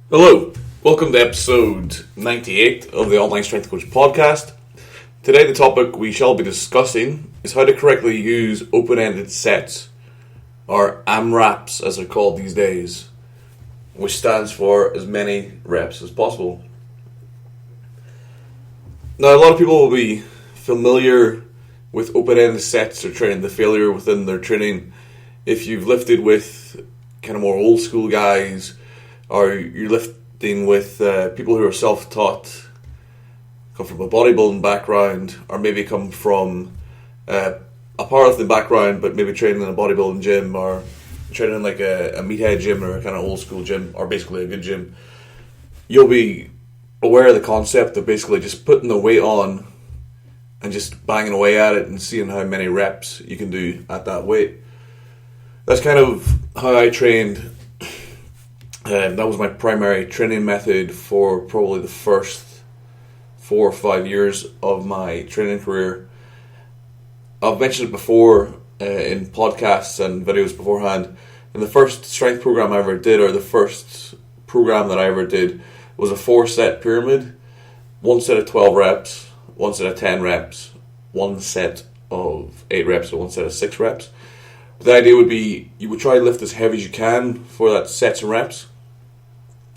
Hello, welcome to episode 98 of the Online Strength Coach podcast. Today the topic we shall be discussing is how to correctly use open-ended sets, or AMRAPS as they're called these days, which stands for as many reps as possible. Now a lot of people will be familiar with open-ended sets or training the failure within their training if you've lifted with kind of more old school guys, or you're lifting with people who are self-taught, come from a bodybuilding background, or maybe come from a powerlifting background but maybe training in a bodybuilding gym, or training in like a meathead gym or a kind of old school gym, or basically a good gym. You'll be aware of the concept of basically just putting the weight on and just banging away at it and seeing how many reps you can do at that weight. That's kind of how I trained. That was my primary training method for probably the first 4 or 5 years of my training career. I've mentioned it before in podcasts and videos beforehand. And the first strength program I ever did, or the first program that I ever did, was a 4-set pyramid. 1 set of 12 reps, 1 set of 10 reps, 1 set of 8 reps, or 1 set of 6 reps. The idea would be you would try to lift as heavy as you can for that sets and reps.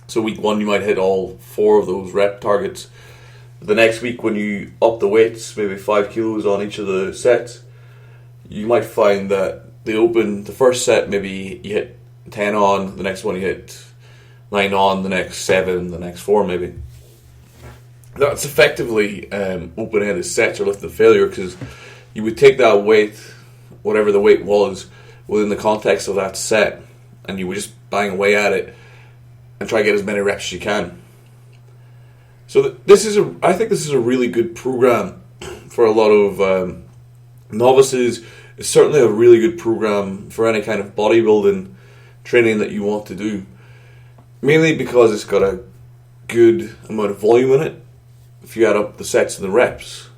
So week 1 you might hit all 4 of those rep targets. The next week when you up the weights, maybe 5 kilos on each of the sets, you might find that the first set maybe you hit 10 on, the next one you hit 9 on, the next 7, the next 4 maybe. That's effectively open-ended sets or lifting failure, because you would take that weight, whatever the weight was, within the context of that set, and you would just bang away at it and try to get as many reps as you can. So I think this is a really good program for a lot of novices. It's certainly a really good program for any kind of bodybuilding training that you want to do, mainly because it's got a good amount of volume in it. If you add up the sets and the reps,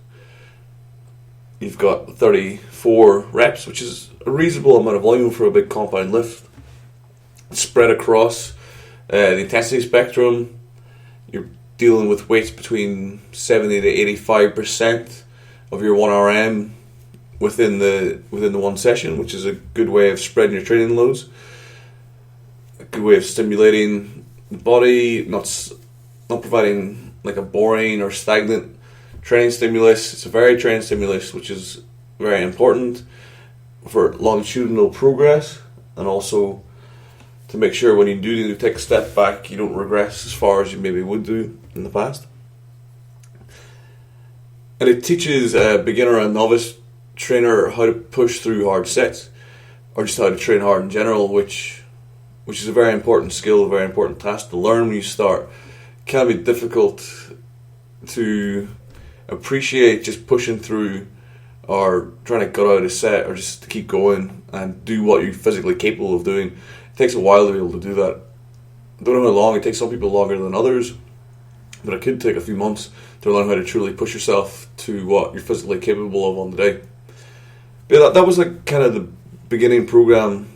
you've got 34 reps, which is a reasonable amount of volume for a big compound lift. It's spread across the intensity spectrum. You're dealing with weights between 70 to 85% of your 1RM within the one session, which is a good way of spreading your training loads. A good way of stimulating the body, not providing like a boring or stagnant training stimulus. It's a varied training stimulus, which is very important for longitudinal progress, and also to make sure when you do need to take a step back, you don't regress as far as you maybe would do in the past. And it teaches a beginner and novice trainer how to push through hard sets, or just how to train hard in general, which is a very important skill, a very important task to learn when you start. It can be difficult to appreciate just pushing through, or trying to gut out a set, or just to keep going and do what you're physically capable of doing. It takes a while to be able to do that. I don't know how long. It takes some people longer than others, but it could take a few months to learn how to truly push yourself to what you're physically capable of on the day. But that was like kind of the beginning program.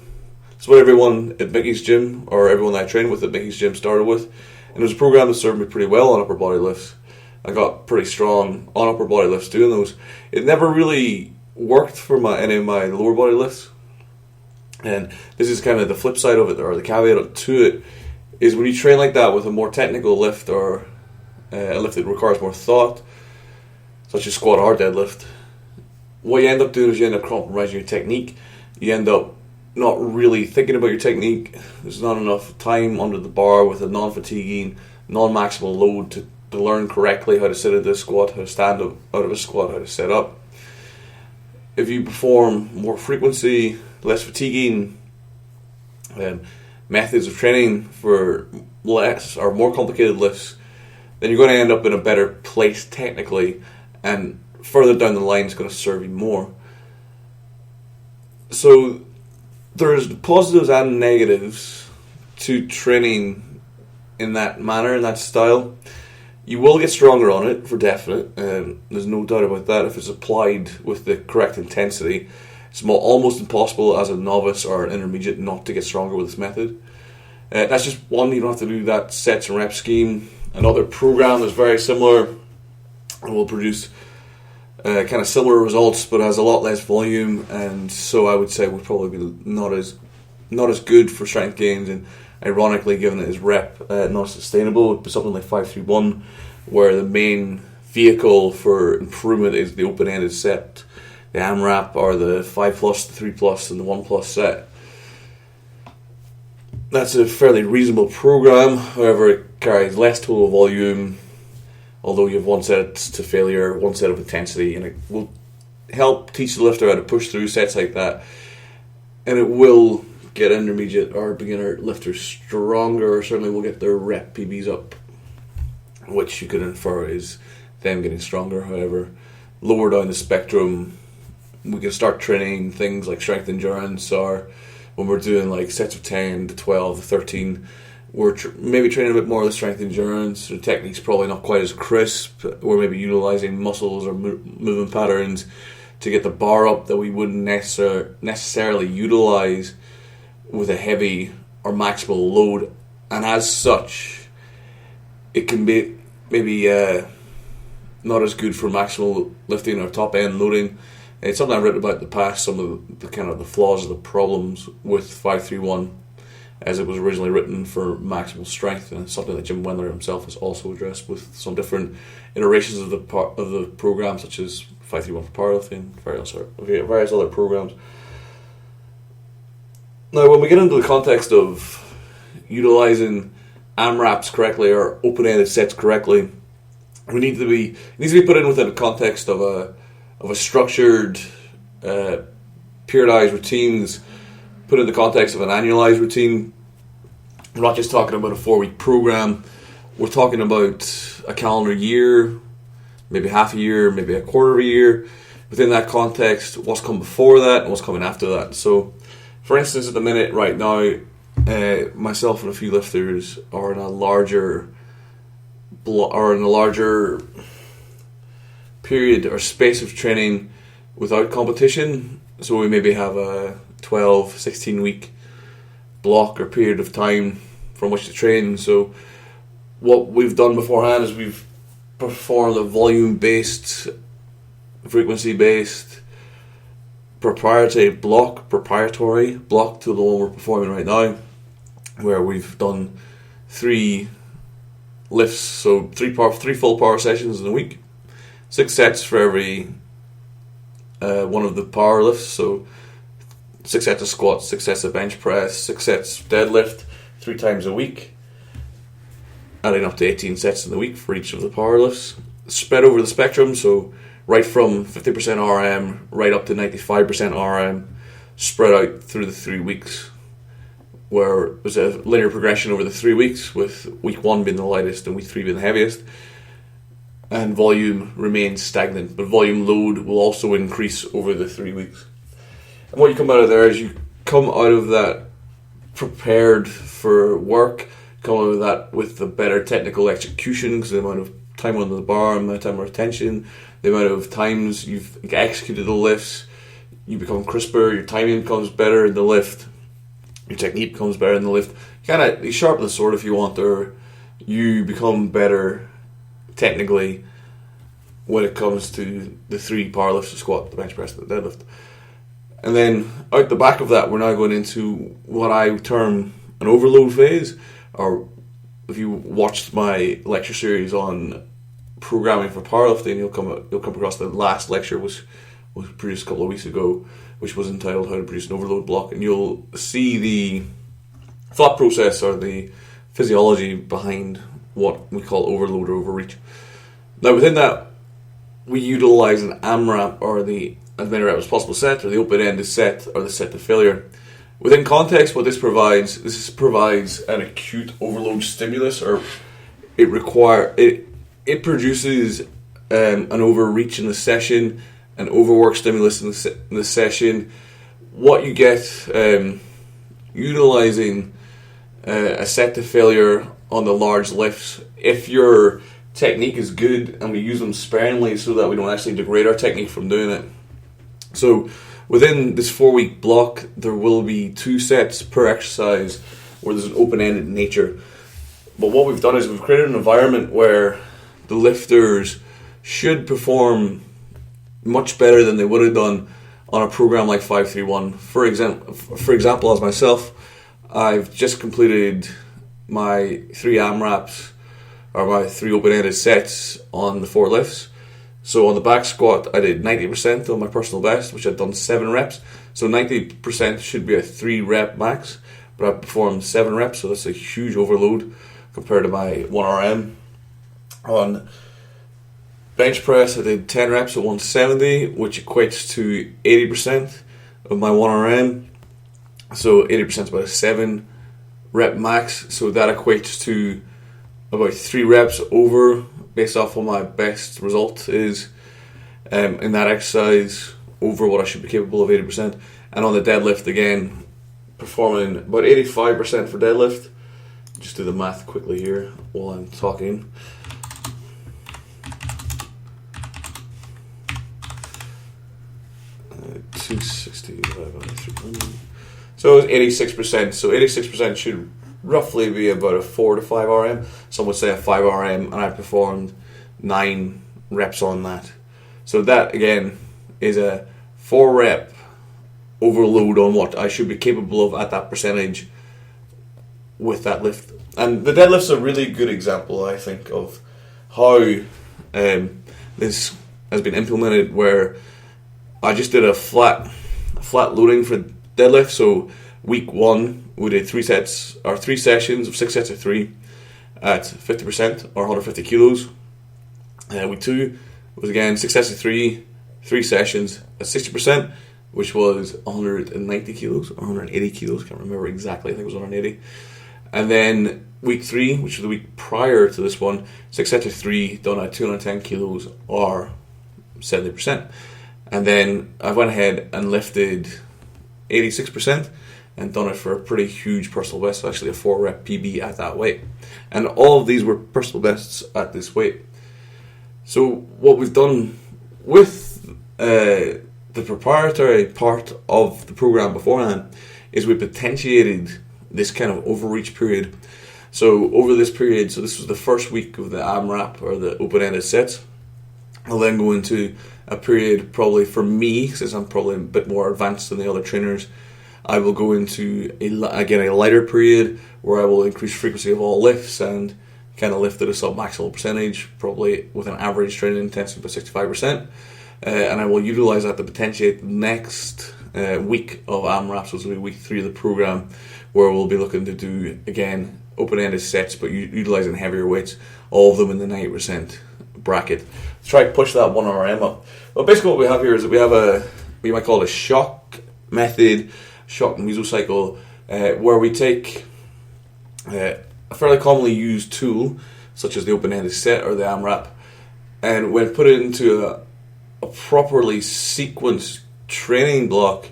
It's what everyone at Mickey's gym, or everyone I trained with at Mickey's gym, started with. And it was a program that served me pretty well on upper body lifts. I got pretty strong on upper body lifts doing those. It never really worked for any of my lower body lifts. And this is kind of the flip side of it, or the caveat to it, is when you train like that with a more technical lift, or a lift that requires more thought, such as squat or deadlift, what you end up doing is you end up compromising your technique. You end up not really thinking about your technique. There's not enough time under the bar with a non-fatiguing, non-maximal load to learn correctly how to sit at this squat, how to stand up out of a squat, how to set up. If you perform more frequency, less fatiguing methods of training for less or more complicated lifts, then you're going to end up in a better place technically, and further down the line it's going to serve you more. So there's positives and negatives to training in that manner, in that style. You will get stronger on it, for definite. There's no doubt about that if it's applied with the correct intensity. It's almost impossible as a novice or an intermediate not to get stronger with this method. That's just one. You don't have to do that sets and rep scheme. Another program that's very similar and will produce kind of similar results, but has a lot less volume, and so I would say would probably be not as good for strength gains. And ironically, given it is rep not sustainable, it would be something like 5-3-1, where the main vehicle for improvement is the open-ended set, the AMRAP, or the 5+, the 3+, and the 1+ set. That's a fairly reasonable program. However, it carries less total volume, although you have one set to failure, one set of intensity, and it will help teach the lifter how to push through sets like that. And it will get intermediate or beginner lifters stronger, or certainly will get their rep PBs up, which you could infer is them getting stronger. However, lower down the spectrum, we can start training things like strength endurance, or when we're doing like sets of 10 to 12 to 13, we're maybe training a bit more of the strength endurance. The technique's probably not quite as crisp. We're maybe utilising muscles or movement patterns to get the bar up that we wouldn't necessarily utilise with a heavy or maximal load. And as such, it can be maybe not as good for maximal lifting or top end loading. It's something I've written about in the past, some of the kind of the flaws or the problems with 5-3-1, as it was originally written for maximal strength, and it's something that Jim Wendler himself has also addressed with some different iterations of the program, such as 5-3-1 for powerlifting, various other programs. Now, when we get into the context of utilising AMRAPs correctly or open-ended sets correctly, it needs to be put in within the context of a structured, periodized routines, put in the context of an annualized routine. We're not just talking about a 4-week program. We're talking about a calendar year, maybe half a year, maybe a quarter of a year. Within that context, what's come before that and what's coming after that. So, for instance, at the minute, right now, myself and a few lifters are in a larger period or space of training without competition. So we maybe have a 12, 16 week block or period of time from which to train. So what we've done beforehand is we've performed a volume based, frequency based, proprietary block to the one we're performing right now, where we've done 3 lifts, so 3 full power sessions in a week, 6 sets for every one of the power lifts, so 6 sets of squats, 6 sets of bench press, 6 sets deadlift, 3 times a week, adding up to 18 sets in the week for each of the power lifts, spread over the spectrum, so right from 50% RM right up to 95% RM, spread out through the 3 weeks, where it was a linear progression over the 3 weeks, with week 1 being the lightest and week 3 being the heaviest, and volume remains stagnant, but volume load will also increase over the 3 weeks. And what you come out of there is you come out of that prepared for work, come out of that with the better technical execution, because the amount of time on the bar, the amount of time of retention, the amount of times you've executed the lifts, you become crisper, your timing becomes better in the lift, your technique becomes better in the lift. You sharpen the sword if you want, or you become better technically when it comes to the 3 power lifts, the squat, the bench press, the deadlift. And then out the back of that, we're now going into what I term an overload phase, or if you watched my lecture series on programming for powerlifting, you'll come across the last lecture was produced a couple of weeks ago, which was entitled How to Produce an Overload Block, and you'll see the thought process or the physiology behind what we call overload or overreach. Now within that, we utilize an AMRAP, or the as many reps as possible set, or the open-ended set, or the set to failure. Within context, what this provides an acute overload stimulus, or it produces an overreach in the session, an overwork stimulus in the session. What you get utilizing a set to failure on the large lifts, if your technique is good, and we use them sparingly so that we don't actually degrade our technique from doing it. So within this 4-week block, there will be 2 sets per exercise where there's an open-ended nature. But what we've done is we've created an environment where the lifters should perform much better than they would have done on a program like 531. For example, as myself, I've just completed my 3 AMRAPS, or my 3 open-ended sets on the 4 lifts. So on the back squat, I did 90% of my personal best, which I'd done 7 reps. So 90% should be a 3 rep max, but I performed 7 reps, so that's a huge overload compared to my 1RM. On bench press, I did 10 reps at 170, which equates to 80% of my 1RM. So 80% is about a 7 rep max, so that equates to about 3 reps over, based off what my best result is in that exercise, over what I should be capable of 80%. And on the deadlift, again, performing about 85% for deadlift. Just do the math quickly here while I'm talking. Uh, 260 divided by 300. So it's 86%. So 86% should roughly be about a 4 to 5 RM. Some would say a 5 RM, and I performed 9 reps on that. So that, again, is a 4 rep overload on what I should be capable of at that percentage with that lift. And the deadlift's a really good example, I think, of how this has been implemented, where I just did a flat loading for deadlift. So week 1, we did 3 sessions of 6 sets of 3 at 50% or 150 kilos. Week 2 was again 6 sets of 3 sessions at 60%, which was 190 kilos or 180 kilos. Can't remember exactly. I think it was 180. And then week 3, which was the week prior to this one, 6 sets of 3 done at 210 kilos or 70%. And then I went ahead and lifted 86% and done it for a pretty huge personal best, actually a 4 rep PB at that weight. And all of these were personal bests at this weight. So what we've done with the proprietary part of the program beforehand is we potentiated this kind of overreach period. So over this period, so this was the first week of the AMRAP, or the open-ended sets. I'll then go into a period, probably for me, since I'm probably a bit more advanced than the other trainers, I will go into a lighter period where I will increase frequency of all lifts and kind of lift at a sub-maximal percentage, probably with an average training intensity of 65%. And I will utilize that to potentiate the next week of AMRAPS, which will be week 3 of the program, where we'll be looking to do, again, open-ended sets, but utilizing heavier weights, all of them in the 90% bracket. Let's try to push that 1RM up. Well, basically what we have here is that we have we might call it a shock method, shock mesocycle, where we take a fairly commonly used tool, such as the open-ended set or the AMRAP, and when put into a properly sequenced training block,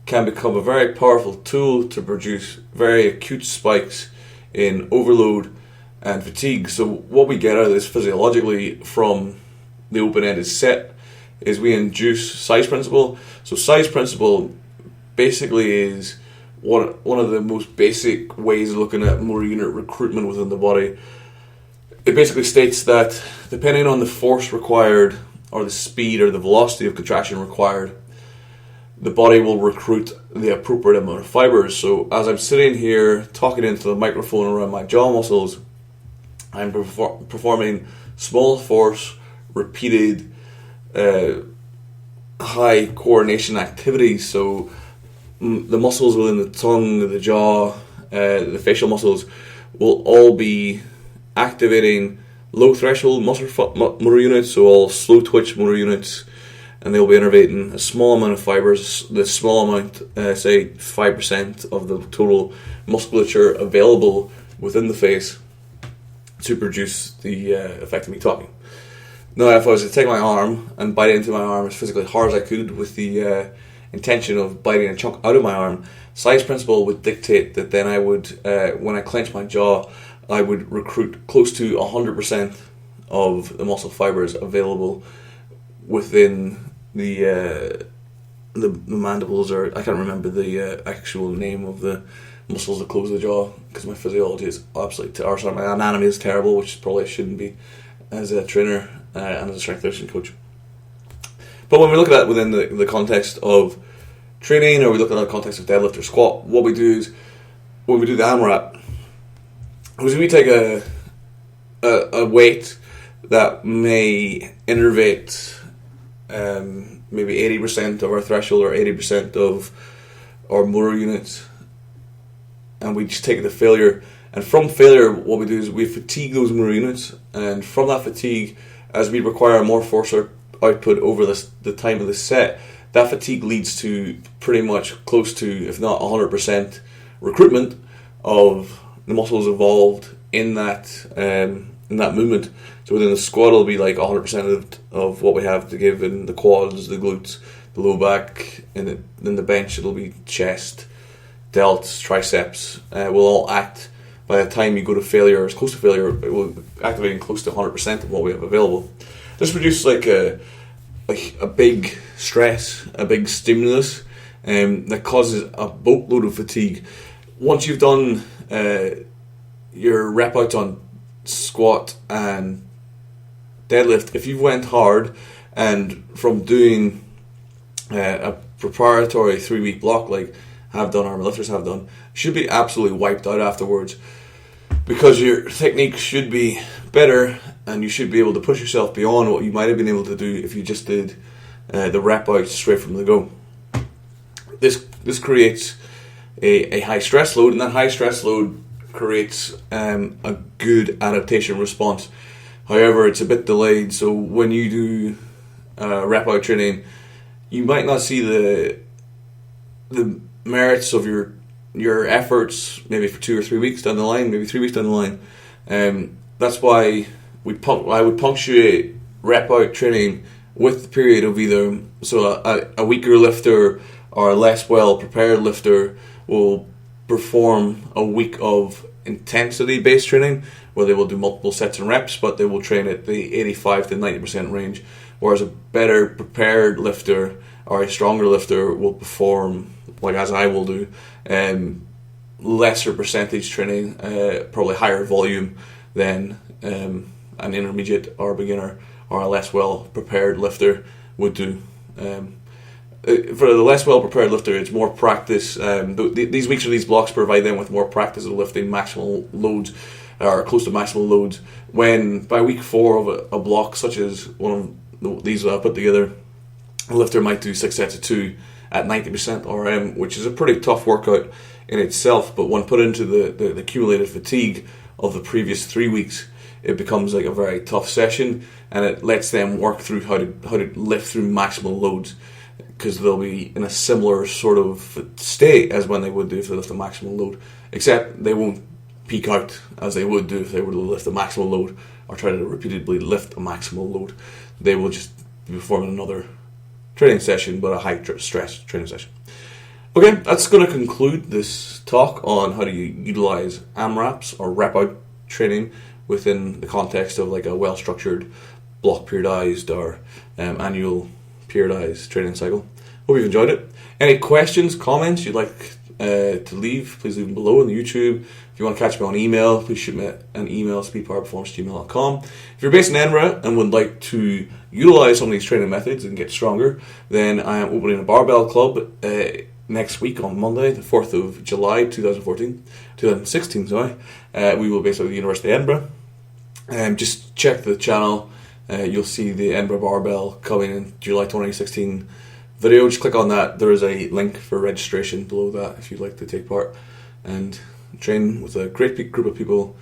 can become a very powerful tool to produce very acute spikes in overload and fatigue. So what we get out of this physiologically from the open-ended set is we induce size principle. So size principle basically is one of the most basic ways of looking at motor unit recruitment within the body. It basically states that depending on the force required, or the speed or the velocity of contraction required, the body will recruit the appropriate amount of fibers. So as I'm sitting here talking into the microphone around my jaw muscles, I'm performing small force, repeated high coordination activities. So the muscles within the tongue, the jaw, the facial muscles will all be activating low threshold motor units, so all slow twitch motor units, and they'll be innervating a small amount of fibers, the small amount, say 5% of the total musculature available within the face to produce the effect of me talking. Now, if I was to take my arm and bite into my arm as physically hard as I could with the intention of biting a chunk out of my arm, size principle would dictate that then I would, when I clench my jaw, I would recruit close to 100% of the muscle fibers available within the mandibles, or I can't remember the actual name of the muscles that close the jaw, because my physiology is absolutely, my anatomy is terrible, which probably shouldn't be as a trainer and as a strength conditioning coach. But when we look at that within the context of training, or we look at the context of deadlift or squat, what we do is, when we do the AMRAP, is we take a weight that may innervate maybe 80% of our threshold or 80% of our motor units, and we just take the failure, and from failure what we do is we fatigue those motor units, and from that fatigue, as we require more force output over the time of the set, that fatigue leads to pretty much close to, if not 100%, recruitment of the muscles involved in that movement. So within the squat, it'll be like 100% of what we have to give in the quads, the glutes, the low back. In the bench, it'll be chest, delts, triceps. Will all act. By the time you go to failure, or as close to failure, it will activate close to 100% of what we have available. This produces like a big stress, a big stimulus that causes a boatload of fatigue. Once you've done your rep outs on squat and deadlift, if you went hard and from doing a preparatory 3-week block like have done, our lifters have done, should be absolutely wiped out afterwards, because your technique should be better and you should be able to push yourself beyond what you might have been able to do if you just did the rep out straight from the go. This creates a high stress load, and that high stress load creates a good adaptation response. However, it's a bit delayed, so when you do rep out training, you might not see the merits of your efforts maybe for 2 or 3 weeks down the line, maybe 3 weeks down the line. That's why I would punctuate rep out training with the period of either, so a weaker lifter or a less well prepared lifter will perform a week of intensity based training where they will do multiple sets and reps, but they will train at the 85 to 90% range, whereas a better prepared lifter or a stronger lifter will perform, like as I will do, lesser percentage training, probably higher volume than an intermediate or beginner or a less well prepared lifter would do. For the less well prepared lifter, it's more practice. These weeks or these blocks provide them with more practice of lifting maximal loads or close to maximal loads. When by week 4 of a block, such as one of these that I put together, a lifter might do 6 sets of 2 at 90% RM, which is a pretty tough workout in itself. But when put into the accumulated fatigue of the previous 3 weeks, it becomes like a very tough session, and it lets them work through how to lift through maximal loads, because they'll be in a similar sort of state as when they would do if they lift a maximal load, except they won't peak out as they would do if they were to lift a maximal load or try to repeatedly lift a maximal load. They will just be performing another training session, but a high stress training session. Okay, that's going to conclude this talk on how to utilize AMRAPS or rep out training within the context of like a well-structured block periodized or annual periodized training cycle. Hope you've enjoyed it. Any questions, comments you'd like to leave, please leave them below on the YouTube. If you want to catch me on email, please shoot me an email, speedpowerperformance@gmail.com. If you're based in Edinburgh and would like to utilize some of these training methods and get stronger, then I am opening a barbell club next week on Monday, the 4th of July 2016. We will be based at the University of Edinburgh. Just check the channel. You'll see the Edinburgh Barbell coming in July 2016 video. Just click on that. There is a link for registration below that if you'd like to take part and train with a great group of people,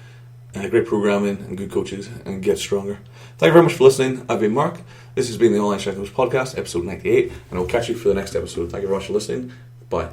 great programming and good coaches, and get stronger. Thank you very much for listening. I've been Mark. This has been the Online Strength Coach Podcast, episode 98, and I'll catch you for the next episode. Thank you very much for listening. Bye.